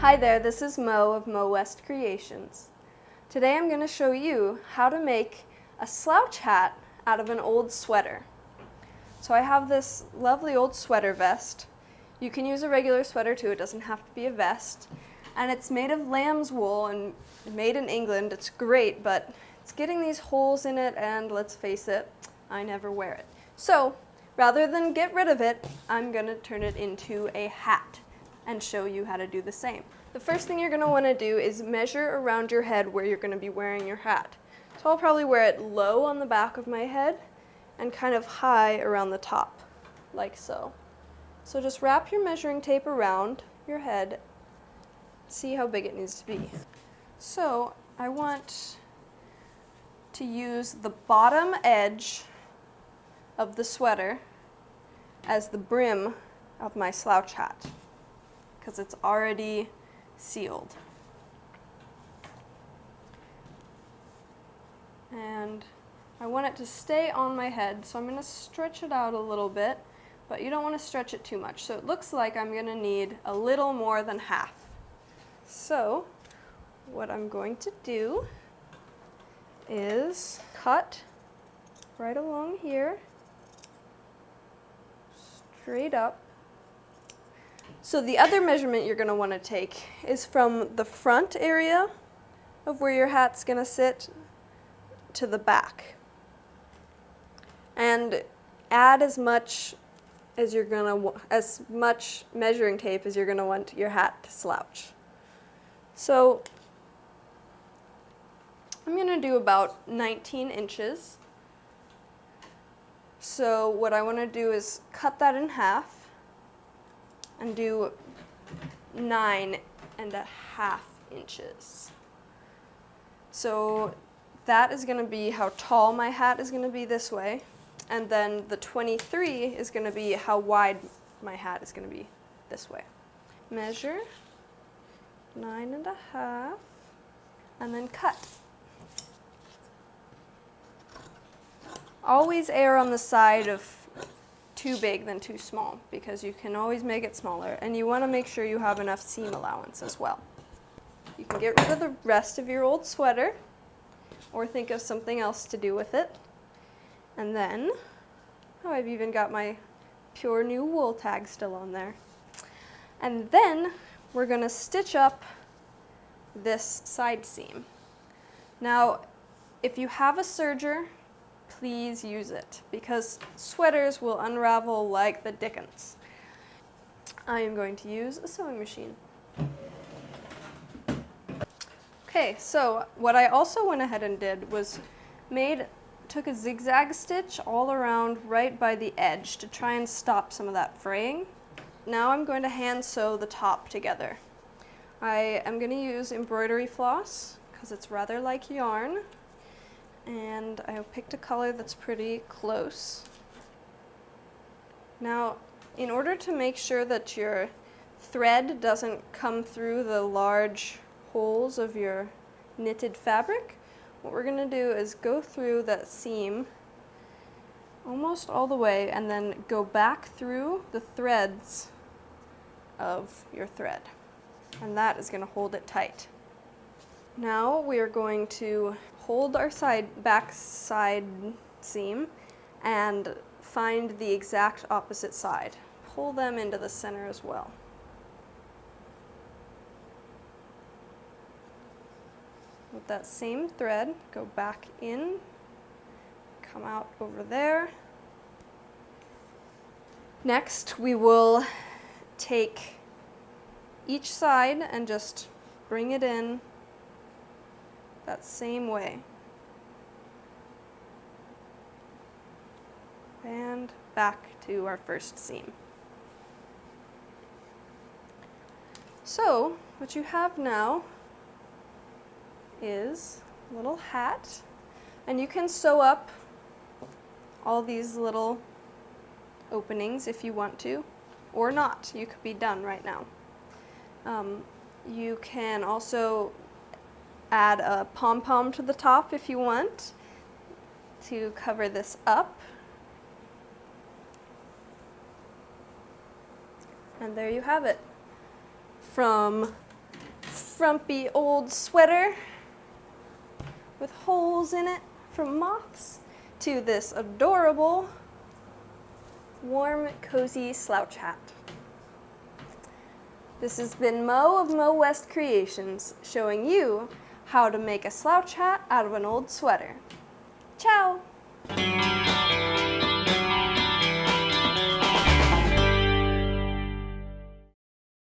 Hi there, this is Mo of Mo West Creations. Today I'm going to show you how to make a slouch hat out of an old sweater. So I have this lovely old sweater vest. You can use a regular sweater too, it doesn't have to be a vest. And it's made of lamb's wool and made in England. It's great, but it's getting these holes in it, and let's face it, I never wear it. So rather than get rid of it, I'm going to turn it into a hat and show you how to do the same. The first thing you're going to want to do is measure around your head where you're going to be wearing your hat. So I'll probably wear it low on the back of my head and kind of high around the top, like so. So just wrap your measuring tape around your head, see how big it needs to be. So I want to use the bottom edge of the sweater as the brim of my slouch hat, because it's already sealed. And I want it to stay on my head, so I'm going to stretch it out a little bit, but you don't want to stretch it too much. So it looks like I'm going to need a little more than half. So what I'm going to do is cut right along here, straight up. So the other measurement you're going to want to take is from the front area of where your hat's going to sit to the back. And add as much measuring tape as you're going to want your hat to slouch. So I'm going to do about 19 inches. So what I want to do is cut that in half and do 9.5 inches. So that is going to be how tall my hat is going to be this way, and then the 23 is going to be how wide my hat is going to be this way. Measure 9.5 and then cut. Always err on the side of too big than too small, because you can always make it smaller, and you want to make sure you have enough seam allowance as well. You can get rid of the rest of your old sweater or think of something else to do with it. And then, oh, I've even got my pure new wool tag still on there. And then we're going to stitch up this side seam. Now, if you have a serger, please use it, because sweaters will unravel like the dickens. I am going to use a sewing machine. Okay, so what I also went ahead and did was took a zigzag stitch all around right by the edge to try and stop some of that fraying. Now I'm going to hand sew the top together. I am going to use embroidery floss because it's rather like yarn. And I picked a color that's pretty close. Now, in order to make sure that your thread doesn't come through the large holes of your knitted fabric, what we're going to do is go through that seam almost all the way and then go back through the threads of your thread. And that is going to hold it tight. Now we are going to hold our back side seam and find the exact opposite side. Pull them into the center as well. With that same thread, go back in, come out over there. Next, we will take each side and just bring it in that same way. And back to our first seam. So, what you have now is a little hat, and you can sew up all these little openings if you want to, or not. You could be done right now. You can also add a pom-pom to the top if you want to cover this up. And there you have it. From frumpy old sweater with holes in it from moths to this adorable, warm, cozy slouch hat. This has been Mo of Mo West Creations, showing you how to make a slouch hat out of an old sweater. Ciao!